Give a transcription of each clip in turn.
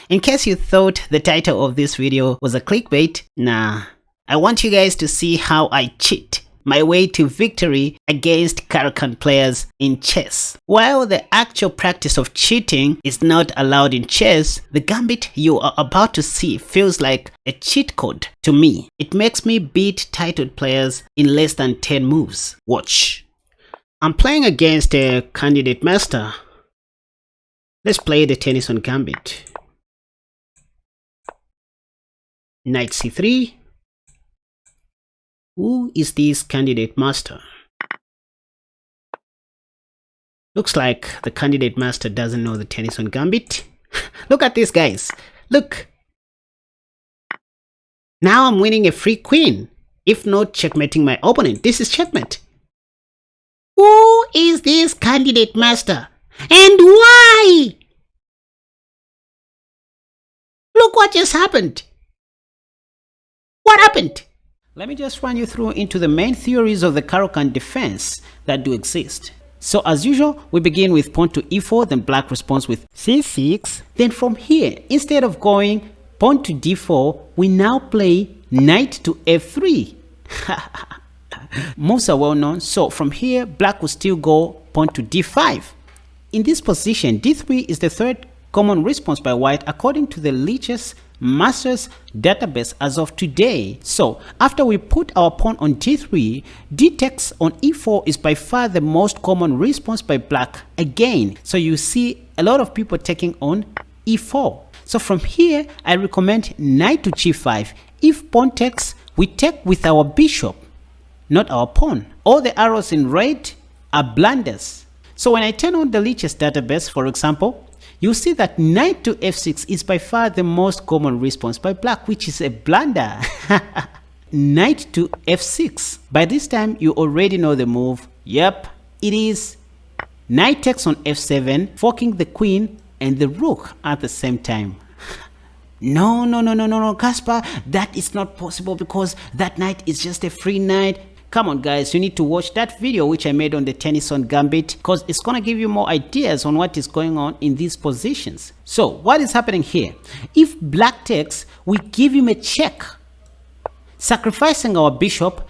In case you thought the title of this video was a clickbait, nah. I want you guys to see how I cheat my way to victory against Caro-Kann players in chess. While the actual practice of cheating is not allowed in chess, the gambit you are about to see feels like a cheat code to me. It makes me beat titled players in less than 10 moves. Watch. I'm playing against a candidate master. Let's play the tennis on Gambit. Knight c3. Who is this candidate master? Looks like the candidate master doesn't know the tennis on Gambit. Look at this, guys. Look. Now I'm winning a free queen. If not checkmating my opponent, this is checkmate. Who is this candidate master? And why? Look what just happened. What happened? Let me just run you through into the main theories of the Caro-Kann defense that do exist. So as usual, we begin with pawn to e4, then black responds with c6. Then from here, instead of going pawn to d4, we now play knight to f3. Moves are well known, so from here, black will still go pawn to d5. In this position, d3 is the third common response by white according to the Lichess Masters database as of today. So after we put our pawn on d3, d takes on e4 is by far the most common response by black again. So you see a lot of people taking on e4. So from here, I recommend knight to g5. If pawn takes, we take with our bishop, not our pawn. All the arrows in red are blunders. So when I turn on the Lichess database, for example, you see that knight to f6 is by far the most common response by black, which is a blunder. Knight to f6. By this time, you already know the move. Yep, it is knight takes on f7, forking the queen and the rook at the same time. No, Caspar, that is not possible because that knight is just a free knight. Come on guys, you need to watch that video which I made on the tennis on Gambit because it's gonna give you more ideas on what is going on in these positions. So what is happening here? If black takes, we give him a check, sacrificing our bishop.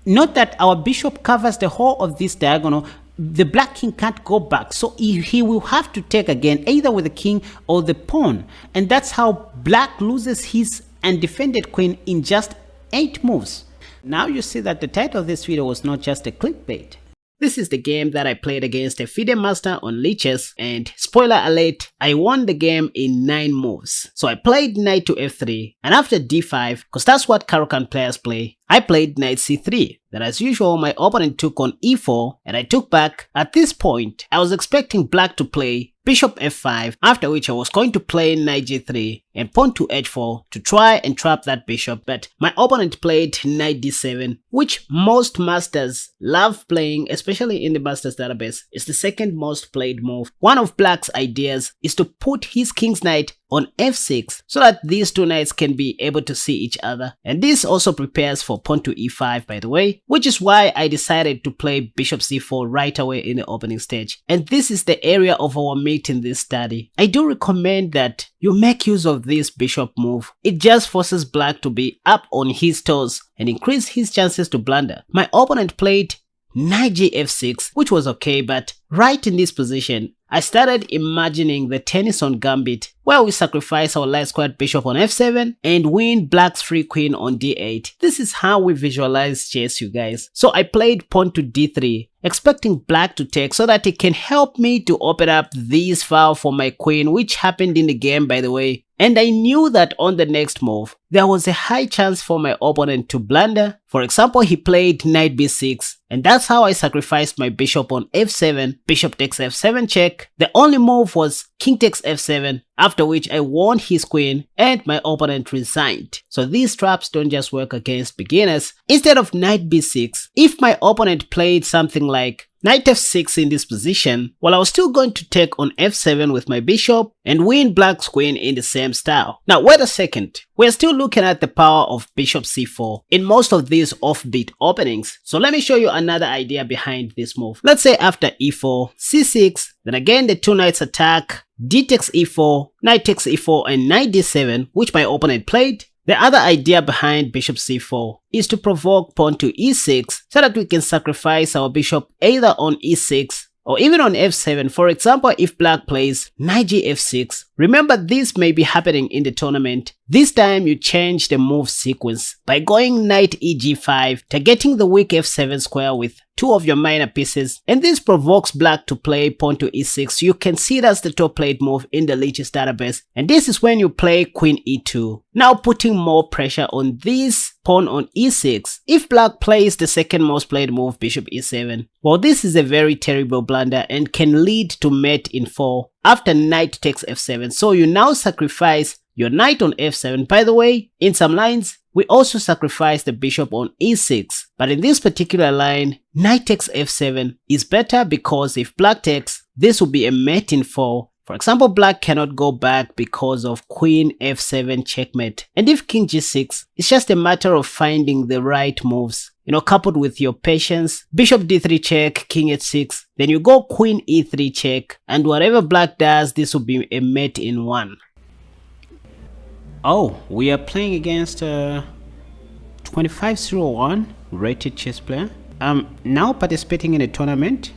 Note that our bishop covers the whole of this diagonal. The black king can't go back, so he will have to take again, either with the king or the pawn, and that's how black loses his undefended queen in just 8 moves. Now you see that the title of this video was not just a clickbait. This is the game that I played against a FIDE master on Lichess, and spoiler alert, I won the game in 9 moves. So I played knight to f3, and after d5, because that's what Caro-Kann players play, I played knight c3. Then as usual, my opponent took on e4, and I took back. At this point, I was expecting black to play bishop f5, after which I was going to play knight g3 and pawn to h4 to try and trap that bishop, but my opponent played knight d7, which most masters love playing, especially in the masters database. It's the second most played move. One of black's ideas is to put his king's knight on f6 so that these two knights can be able to see each other, and this also prepares for pawn to e5, by the way, which is why I decided to play bishop c4 right away in the opening stage. And this is the area of our meat in this study. I do recommend that you make use of this bishop move. It just forces black to be up on his toes and increase his chances to blunder. My opponent played knight gf6, which was okay, but right in this position, I started imagining the tennis on Gambit, where we sacrifice our light squared bishop on f7 and win black's free queen on d8. This is how we visualize chess, you guys. So I played pawn to d3, expecting black to take so that it can help me to open up this file for my queen, which happened in the game, by the way. And I knew that on the next move, there was a high chance for my opponent to blunder. For example, he played knight b6, and that's how I sacrificed my bishop on f7, bishop takes f7 check. The only move was king takes f7, after which I won his queen and my opponent resigned. So these traps don't just work against beginners. Instead of knight b6, if my opponent played something like knight f6 in this position, well, I was still going to take on f7 with my bishop and win black's queen in the same style. Now wait a second, we're still looking at the power of bishop c4 in most of these offbeat openings. So let me show you another idea behind this move. Let's say after e4, c6, then again the two knights attack, d takes e4, knight takes e4, and knight d7, which my opponent played. The other idea behind bishop c4 is to provoke pawn to e6 so that we can sacrifice our bishop either on e6 or even on f7. For example, if black plays knight gf6, remember this may be happening in the tournament. This time you change the move sequence by going knight eg5, targeting the weak f7 square with two of your minor pieces, and this provokes black to play pawn to e6. You can see that's the top played move in the Lichess database, and this is when you play queen e2, now putting more pressure on this pawn on e6. If black plays the second most played move, bishop e7, well, this is a very terrible blunder and can lead to mate in 4 after knight takes f7. So you now sacrifice your knight on f7. By the way, in some lines, we also sacrifice the bishop on e6. But in this particular line, knight takes f7 is better because if black takes, this will be a mate in 4. For example, black cannot go back because of queen f7 checkmate. And if king g6, it's just a matter of finding the right moves. You know, coupled with your patience, bishop d3 check, king h6, then you go queen e3 check, and whatever black does, this will be a mate in 1. Oh, we are playing against 2501 rated chess player. I'm now participating in a tournament,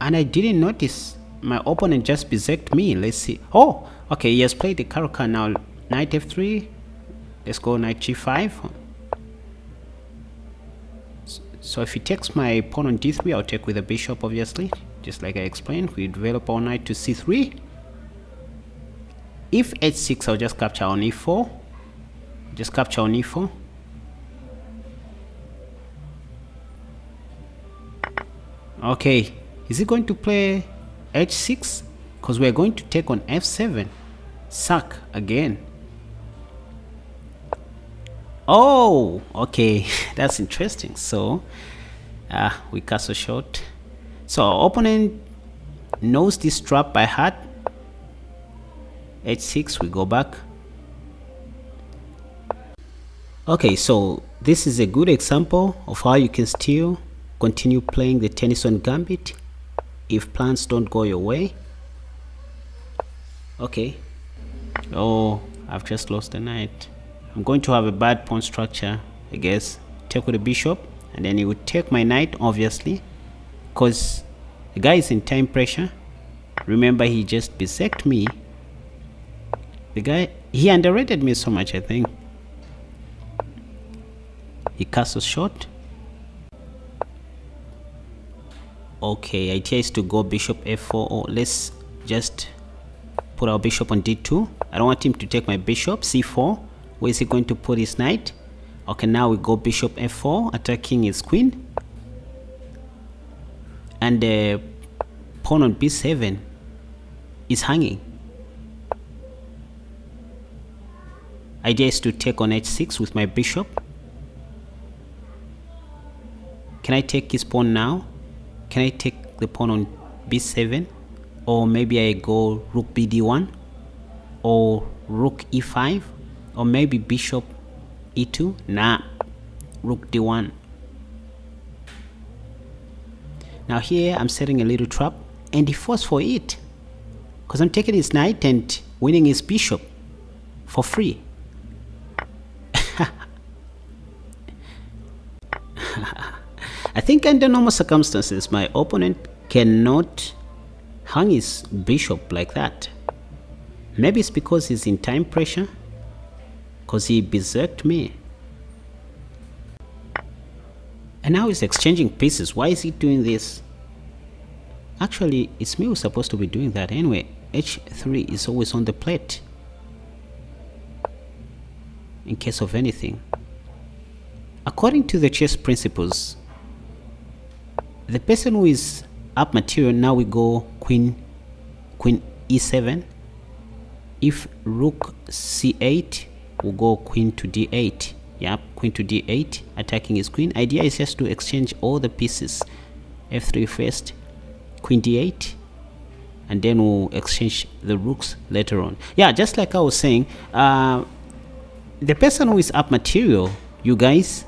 and I didn't notice my opponent just beset me. Let's see. Oh, okay, he has played the Caro-Kann now. Knight f3. Let's go knight g5. So if he takes my pawn on d3, I'll take with the bishop, obviously. Just like I explained, we develop our knight to c3. If h6, I'll just capture on e4. Just capture on e4. Okay, is he going to play h6? Because we're going to take on f7. Sack again. Oh, okay, that's interesting. So, we castle short. So our opponent knows this trap by heart. h6, we go back. Okay, so this is a good example of how you can still continue playing the Tennyson Gambit if plans don't go your way. Okay. Oh, I've just lost the knight. I'm going to have a bad pawn structure, I guess. Take with the bishop, and then he would take my knight, obviously, because the guy is in time pressure. Remember, he just beset me. The guy, he underrated me so much, I think. He castles short. Okay, idea is to go bishop f4. Oh, let's just put our bishop on d2. I don't want him to take my bishop. c4. Where is he going to put his knight? Okay, now we go bishop f4, attacking his queen. And the pawn on b7 is hanging. Idea is to take on h6 with my bishop. Can I take his pawn now? Can I take the pawn on b7? Or maybe I go rook bd1? Or rook e5? Or maybe bishop e2? Nah, rook d1. Now here I'm setting a little trap, and he falls for it, because I'm taking his knight and winning his bishop for free. I think under normal circumstances my opponent cannot hang his bishop like that. Maybe it's because he's in time pressure, because he berserked me. And now he's exchanging pieces. Why is he doing this? Actually, it's me who's supposed to be doing that anyway. h3 is always on the plate in case of anything. According to the chess principles, the person who is up material, now we go queen e7. If rook c8, we'll go queen to d8. Yep, queen to d8, attacking his queen. Idea is just to exchange all the pieces. f3 first, queen d8, and then we'll exchange the rooks later on. Yeah, just like I was saying, the person who is up material, you guys,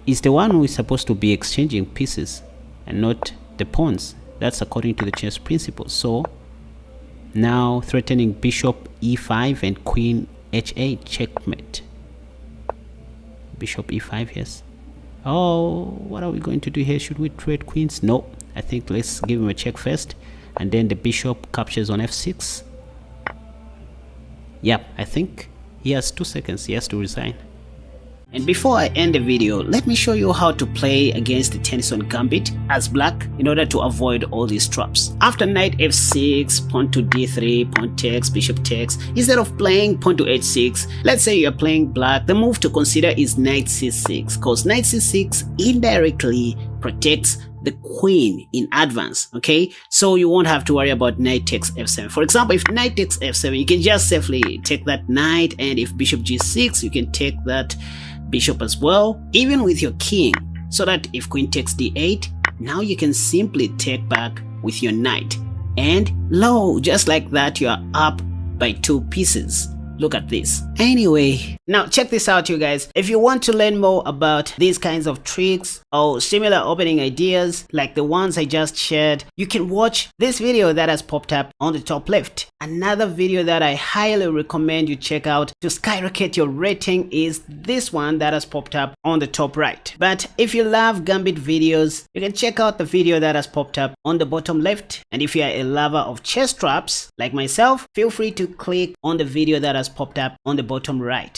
is the one who is supposed to be exchanging pieces and not the pawns. That's according to the chess principles. So now threatening bishop e5 and queen h8, checkmate. Bishop e5, yes. Oh, what are we going to do here? Should we trade queens? No, I think let's give him a check first, and then the bishop captures on f6. Yep, I think he has 2 seconds. He has to resign. And before I end the video, let me show you how to play against the Tennyson Gambit as black in order to avoid all these traps. After knight f6, pawn to d3, pawn takes, bishop takes, instead of playing pawn to h6, let's say you're playing black, the move to consider is knight c6, because knight c6 indirectly protects the queen in advance. Okay, so you won't have to worry about knight takes f7. For example, if knight takes f7, you can just safely take that knight, and if bishop g6, you can take that bishop as well, even with your king, so that if queen takes d8, now you can simply take back with your knight, and lo, just like that, you are up by 2 pieces. Look at this. Anyway, now check this out, you guys. If you want to learn more about these kinds of tricks or similar opening ideas like the ones I just shared, you can watch this video that has popped up on the top left. Another video that I highly recommend you check out to skyrocket your rating is this one that has popped up on the top right. But if you love Gambit videos, you can check out the video that has popped up on the bottom left. And if you are a lover of chess traps like myself, feel free to click on the video that has popped up on the bottom right.